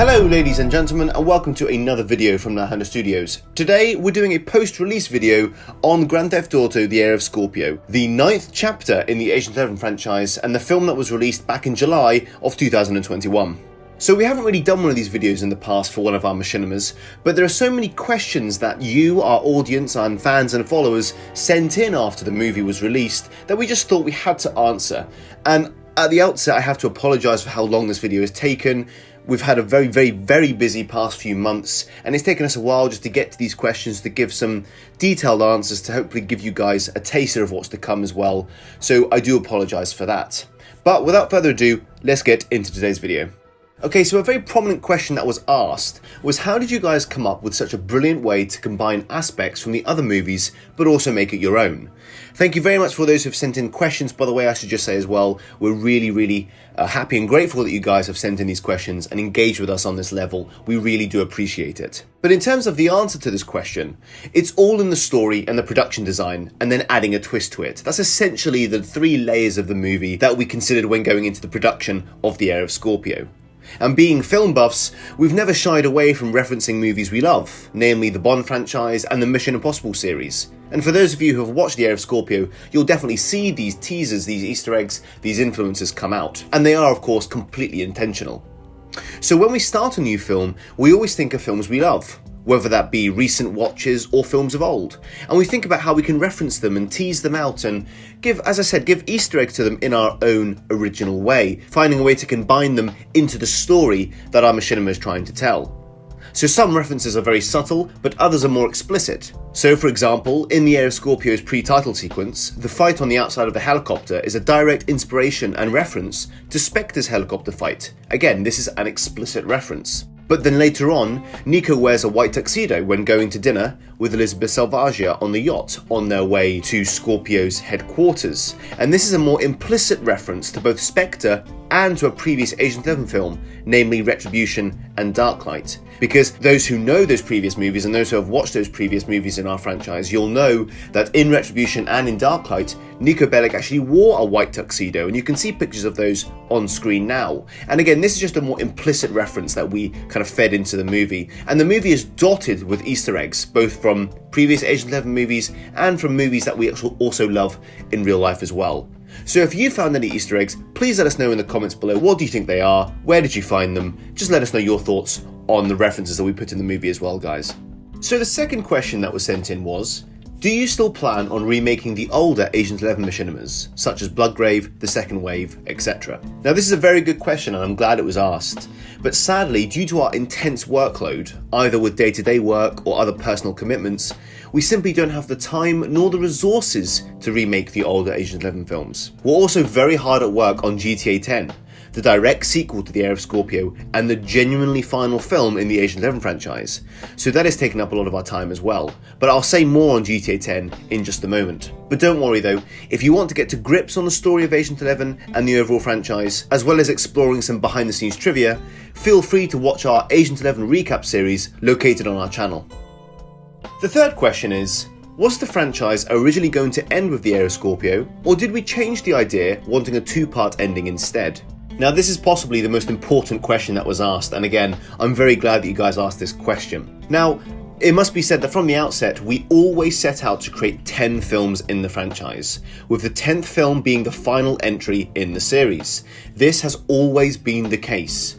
Hello ladies and gentlemen, and welcome to another video from KnightHunter Studios. Today we're doing a post-release video on Grand Theft Auto: The Heir of Scorpio, the 9th chapter in the Agent 11 franchise and the film that was released back in July of 2021. So we haven't really done one of these videos in the past for one of our machinimas, but there are so many questions that you, our audience and fans and followers sent in after the movie was released that we just thought we had to answer. And at the outset I have to apologise for how long this video has taken. We've had a very busy past few months, and it's taken us a while just to get to these questions, to give some detailed answers, to hopefully give you guys a taster of what's to come as well. So I do apologise for that. But without further ado, let's get into today's video. Okay, so a very prominent question that was asked was, how did you guys come up with such a brilliant way to combine aspects from the other movies but also make it your own? Thank you very much for those who've sent in questions. By the way, I should just say as well, we're really happy and grateful that you guys have sent in these questions and engaged with us on this level. We really do appreciate it. But in terms of the answer to this question, it's all in the story and the production design, and then adding a twist to it. That's essentially the 3 layers of the movie that we considered when going into the production of The Heir of Scorpio. And being film buffs, we've never shied away from referencing movies we love, namely the Bond franchise and the Mission Impossible series. And for those of you who have watched The Heir of Scorpio, you'll definitely see these teasers, these Easter eggs, these influences come out. And they are, of course, completely intentional. So when we start a new film, we always think of films we love, whether that be recent watches or films of old. And we think about how we can reference them and tease them out and give, as I said, give Easter eggs to them in our own original way, finding a way to combine them into the story that our machinima is trying to tell. So some references are very subtle, but others are more explicit. So for example, in the Heir of Scorpio's pre-title sequence, the fight on the outside of the helicopter is a direct inspiration and reference to Spectre's helicopter fight. Again, this is an explicit reference. But then later on, Nico wears a white tuxedo when going to dinner with Elizabeth Salvagia on the yacht on their way to Scorpio's headquarters. And this is a more implicit reference to both Spectre and to a previous Agent 11 film, namely Retribution and Darklight. Because those who know those previous movies and those who have watched those previous movies in our franchise, you'll know that in Retribution and in Darklight, Nico Bellic actually wore a white tuxedo, and you can see pictures of those on screen now. And again, this is just a more implicit reference that we kind of fed into the movie. And the movie is dotted with Easter eggs, both from previous Agent 11 movies and from movies that we also love in real life as well. So if you found any Easter eggs, please let us know in the comments below. What do you think they are? Where did you find them? Just let us know your thoughts on the references that we put in the movie as well, guys. So the second question that was sent in was, do you still plan on remaking the older Agent 11 machinimas, such as Bloodgrave, The Second Wave, etc.? Now this is a very good question and I'm glad it was asked, but sadly, due to our intense workload, either with day-to-day work or other personal commitments, we simply don't have the time nor the resources to remake the older Agent 11 films. We're also very hard at work on GTA 10, the direct sequel to The Heir of Scorpio and the genuinely final film in the Agent 11 franchise, so that has taken up a lot of our time as well, but I'll say more on GTA 10 in just a moment. But don't worry though, if you want to get to grips on the story of Agent 11 and the overall franchise, as well as exploring some behind the scenes trivia, feel free to watch our Agent 11 recap series located on our channel. The third question is, was the franchise originally going to end with The Heir of Scorpio, or did we change the idea, wanting a 2-part ending instead? Now this is possibly the most important question that was asked, and again, I'm very glad that you guys asked this question. Now, it must be said that from the outset, we always set out to create 10 films in the franchise, with the 10th film being the final entry in the series. This has always been the case.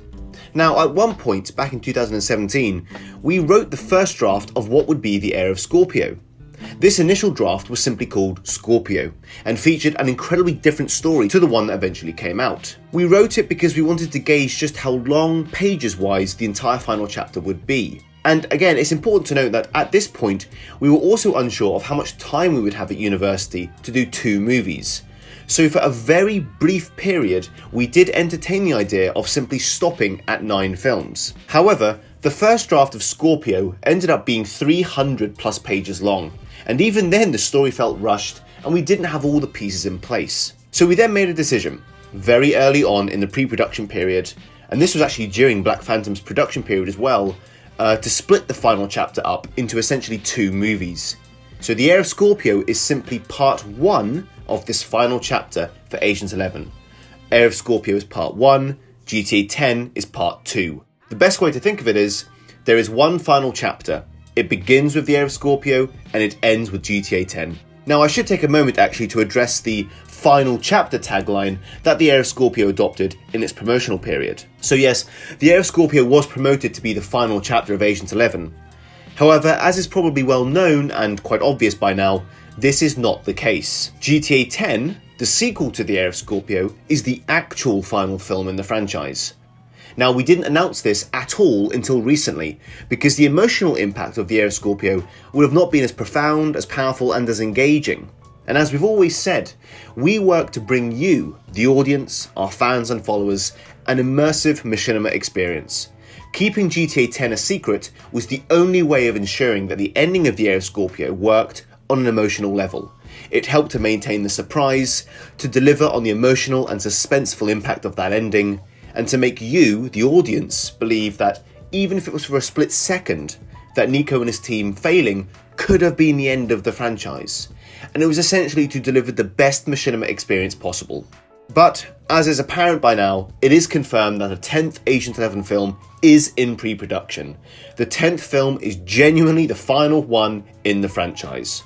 Now, at one point, back in 2017, we wrote the first draft of what would be the Heir of Scorpio. This initial draft was simply called Scorpio, and featured an incredibly different story to the one that eventually came out. We wrote it because we wanted to gauge just how long, pages-wise, the entire final chapter would be. And again, it's important to note that at this point, we were also unsure of how much time we would have at university to do 2 movies. So for a very brief period, we did entertain the idea of simply stopping at 9 films. However, the first draft of Scorpio ended up being 300 plus pages long, and even then the story felt rushed and we didn't have all the pieces in place. So we then made a decision, very early on in the pre-production period, and this was actually during Black Phantom's production period as well, to split the final chapter up into essentially 2 movies. So The Heir of Scorpio is simply part 1 of this final chapter for Agent 11. Heir of Scorpio is part 1, GTA 10 is part 2. The best way to think of it is, there is one final chapter. It begins with the Heir of Scorpio and it ends with GTA 10. Now I should take a moment actually to address the final chapter tagline that the Heir of Scorpio adopted in its promotional period. So yes, the Heir of Scorpio was promoted to be the final chapter of Agent 11. However, as is probably well known and quite obvious by now, this is not the case. GTA 10, the sequel to the Heir of Scorpio, is the actual final film in the franchise. Now, we didn't announce this at all until recently, because the emotional impact of the Heir of Scorpio would have not been as profound, as powerful, and as engaging. And as we've always said, we work to bring you, the audience, our fans and followers, an immersive machinima experience. Keeping GTA 10 a secret was the only way of ensuring that the ending of the Heir of Scorpio worked on an emotional level. It helped to maintain the surprise, to deliver on the emotional and suspenseful impact of that ending, and to make you, the audience, believe that, even if it was for a split second, that Nico and his team failing could have been the end of the franchise. And it was essentially to deliver the best machinima experience possible. But, as is apparent by now, it is confirmed that a 10th Agent 11 film is in pre-production. The 10th film is genuinely the final one in the franchise.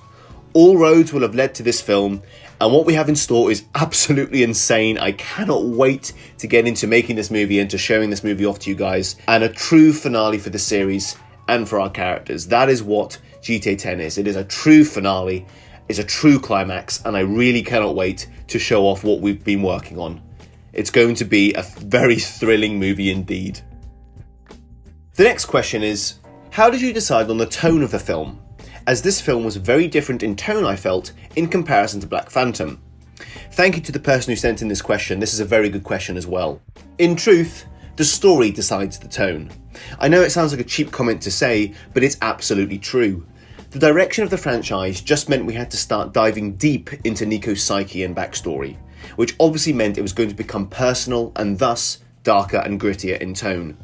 All roads will have led to this film, and what we have in store is absolutely insane. I cannot wait to get into making this movie and to showing this movie off to you guys, and a true finale for the series and for our characters. That is what GTA 10 is. It is a true finale, it's a true climax, and I really cannot wait to show off what we've been working on. It's going to be a very thrilling movie indeed. The next question is, how did you decide on the tone of the film? As this film was very different in tone, I felt, in comparison to Black Phantom. Thank you to the person who sent in this question. This is a very good question as well. In truth, the story decides the tone. I know it sounds like a cheap comment to say, but it's absolutely true. The direction of the franchise just meant we had to start diving deep into Nico's psyche and backstory, which obviously meant it was going to become personal and thus darker and grittier in tone.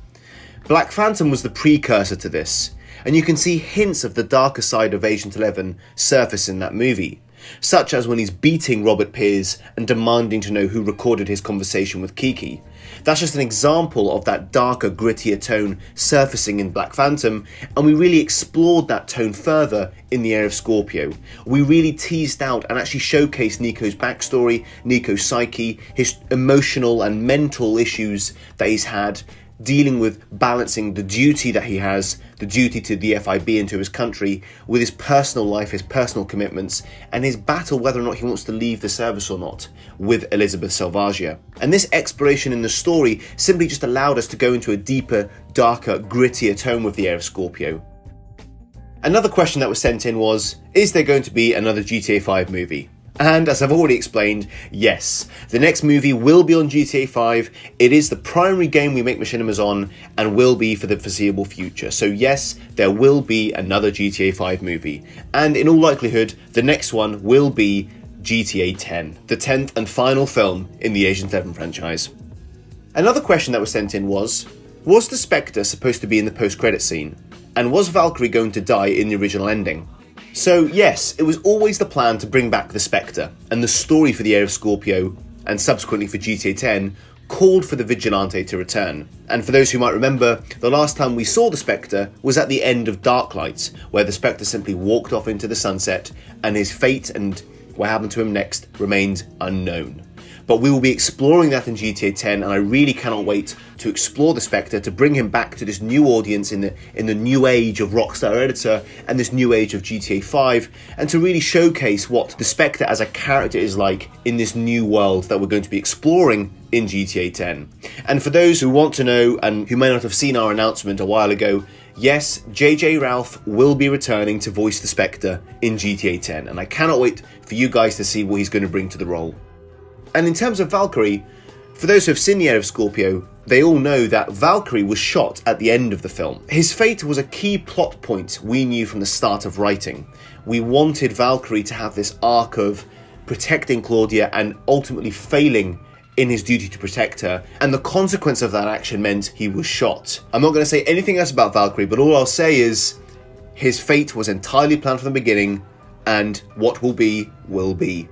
Black Phantom was the precursor to this, and you can see hints of the darker side of Agent 11 surface in that movie, such as when he's beating Robert Pears and demanding to know who recorded his conversation with Kiki. That's just an example of that darker, grittier tone surfacing in Black Phantom, and we really explored that tone further in the Heir of Scorpio. We really teased out and actually showcased Nico's backstory, Nico's psyche, his emotional and mental issues that he's had, dealing with balancing the duty that he has, the duty to the FIB and to his country, with his personal life, his personal commitments, and his battle whether or not he wants to leave the service or not with Elizabeth Salvagia. And this exploration in the story simply just allowed us to go into a deeper, darker, grittier tone with the Heir of Scorpio. Another question that was sent in was, is there going to be another GTA 5 movie? And as I've already explained, yes, the next movie will be on GTA 5. It is the primary game we make machinimas on and will be for the foreseeable future. So yes, there will be another GTA 5 movie. And in all likelihood, the next one will be GTA 10, the 10th and final film in the Agent 11 franchise. Another question that was sent in was the Spectre supposed to be in the post-credit scene? And was Valkyrie going to die in the original ending? So yes, it was always the plan to bring back the Spectre, and the story for the Heir of Scorpio, and subsequently for GTA 10, called for the Vigilante to return. And for those who might remember, the last time we saw the Spectre was at the end of Darklight, where the Spectre simply walked off into the sunset, and his fate and what happened to him next remained unknown. But we will be exploring that in GTA 10, and I really cannot wait to explore the Spectre, to bring him back to this new audience in the new age of Rockstar Editor and this new age of GTA 5, and to really showcase what the Spectre as a character is like in this new world that we're going to be exploring in GTA 10. And for those who want to know and who may not have seen our announcement a while ago, yes, JJ Ralph will be returning to voice the Spectre in GTA 10, and I cannot wait for you guys to see what he's going to bring to the role. And in terms of Valkyrie, for those who have seen the Heir of Scorpio, they all know that Valkyrie was shot at the end of the film. His fate was a key plot point we knew from the start of writing. We wanted Valkyrie to have this arc of protecting Claudia and ultimately failing in his duty to protect her, and the consequence of that action meant he was shot. I'm not going to say anything else about Valkyrie, but all I'll say is his fate was entirely planned from the beginning, and what will be, will be.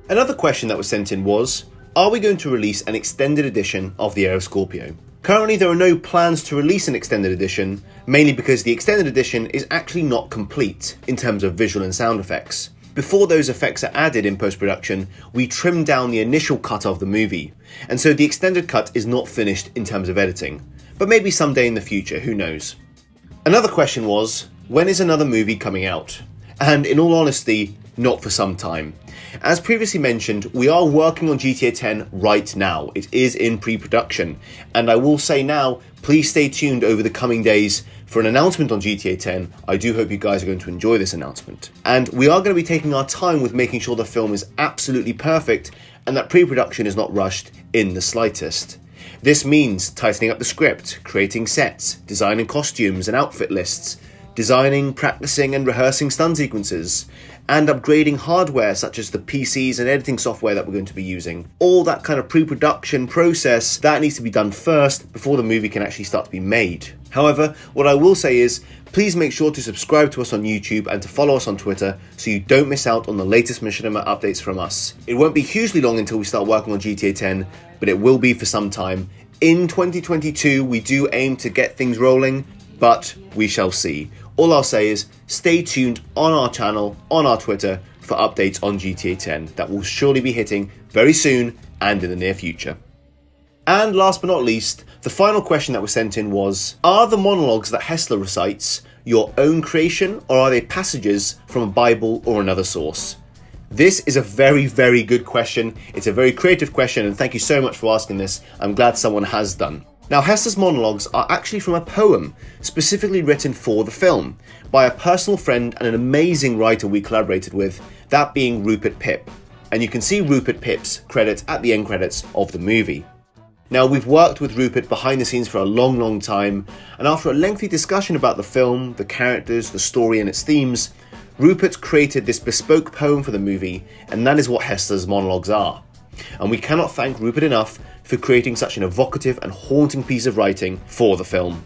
Another question that was sent in was, are we going to release an extended edition of the Heir of Scorpio? Currently there are no plans to release an extended edition, mainly because the extended edition is actually not complete in terms of visual and sound effects. Before those effects are added in post-production, we trim down the initial cut of the movie, and so the extended cut is not finished in terms of editing. But maybe someday in the future, who knows. Another question was, when is another movie coming out? And in all honesty, not for some time. As previously mentioned, we are working on GTA 10 right now. It is in pre-production, and I will say now, please stay tuned over the coming days for an announcement on GTA 10. I do hope you guys are going to enjoy this announcement. And we are going to be taking our time with making sure the film is absolutely perfect and that pre-production is not rushed in the slightest. This means tightening up the script, creating sets, designing costumes and outfit lists, designing, practicing and rehearsing stunt sequences, and upgrading hardware such as the PCs and editing software that we're going to be using. All that kind of pre-production process, that needs to be done first before the movie can actually start to be made. However, what I will say is, please make sure to subscribe to us on YouTube and to follow us on Twitter so you don't miss out on the latest Machinima updates from us. It won't be hugely long until we start working on GTA 10, but it will be for some time. In 2022, we do aim to get things rolling, but we shall see. All I'll say is, stay tuned on our channel, on our Twitter, for updates on GTA 10 that will surely be hitting very soon and in the near future. And last but not least, the final question that was sent in was, are the monologues that Hessler recites your own creation, or are they passages from a Bible or another source? This is a very, very good question. It's a very creative question, and thank you so much for asking this. I'm glad someone has done. Now, Hessler's monologues are actually from a poem specifically written for the film by a personal friend and an amazing writer we collaborated with, that being Rupert Pip. And you can see Rupert Pip's credits at the end credits of the movie. Now, we've worked with Rupert behind the scenes for a long time, and after a lengthy discussion about the film, the characters, the story and its themes, Rupert created this bespoke poem for the movie, and that is what Hessler's monologues are. And we cannot thank Rupert enough for creating such an evocative and haunting piece of writing for the film.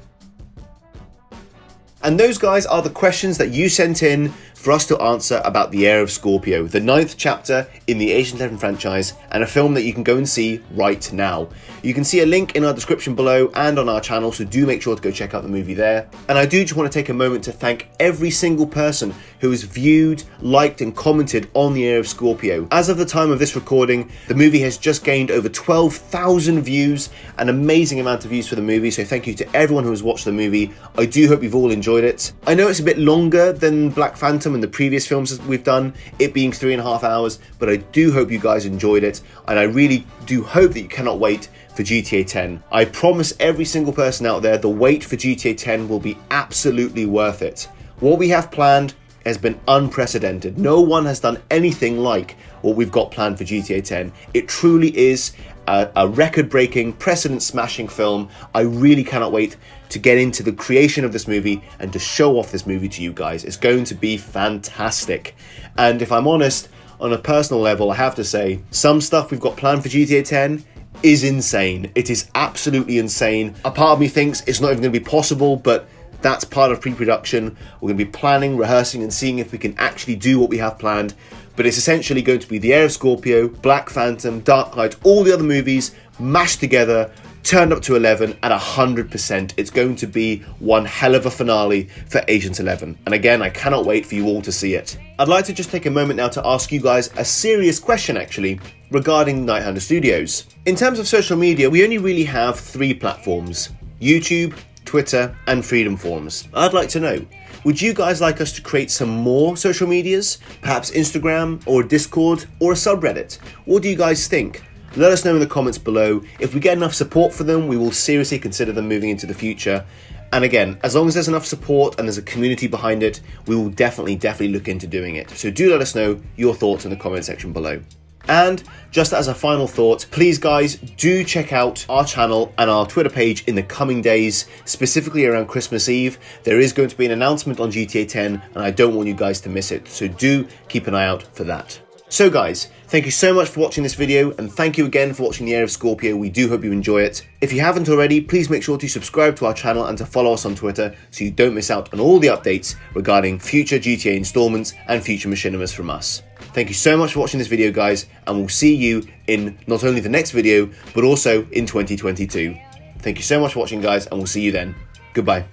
And those, guys, are the questions that you sent in for us to answer about the Heir of Scorpio, the 9th chapter in the Agent 11 franchise, and a film that you can go and see right now. You can see a link in our description below and on our channel, so do make sure to go check out the movie there. And I do just want to take a moment to thank every single person who has viewed, liked and commented on the Heir of Scorpio. As of the time of this recording, the movie has just gained over 12,000 views, an amazing amount of views for the movie, so thank you to everyone who has watched the movie. I do hope you've all enjoyed it. I know it's a bit longer than Black Phantom and the previous films that we've done, it being 3.5 hours, but I do hope you guys enjoyed it, and I really do hope that you cannot wait for GTA 10. I promise every single person out there, the wait for GTA 10 will be absolutely worth it. What we have planned has been unprecedented. No one has done anything like what we've got planned for GTA 10. It truly is a record-breaking, precedent-smashing film. I really cannot wait to get into the creation of this movie and to show off this movie to you guys. It's going to be fantastic. And if I'm honest, on a personal level, I have to say, some stuff we've got planned for GTA 10 is insane. It is absolutely insane. A part of me thinks it's not even going to be possible, but that's part of pre-production. We're going to be planning, rehearsing, and seeing if we can actually do what we have planned. But it's essentially going to be the Heir of Scorpio, Black Phantom, Dark Knight, all the other movies mashed together, turned up to 11 at 100%. It's going to be one hell of a finale for Agent 11. And again, I cannot wait for you all to see it. I'd like to just take a moment now to ask you guys a serious question, actually, regarding KnightHunter Studios. In terms of social media, we only really have 3 platforms: YouTube, Twitter, and Freedom Forums. I'd like to know, would you guys like us to create some more social medias? Perhaps Instagram, or Discord, or a subreddit? What do you guys think? Let us know in the comments below. If we get enough support for them, we will seriously consider them moving into the future. And again, as long as there's enough support and there's a community behind it, we will definitely look into doing it. So do let us know your thoughts in the comment section below. And just as a final thought, please guys, do check out our channel and our Twitter page in the coming days, specifically around Christmas Eve. There is going to be an announcement on GTA 10 and I don't want you guys to miss it, so do keep an eye out for that. So guys, thank you so much for watching this video, and thank you again for watching the Heir of Scorpio. We do hope you enjoy it. If you haven't already, please make sure to subscribe to our channel and to follow us on Twitter so you don't miss out on all the updates regarding future GTA installments and future machinimas from us. Thank you so much for watching this video, guys, and we'll see you in not only the next video, but also in 2022. Thank you so much for watching, guys, and we'll see you then. Goodbye.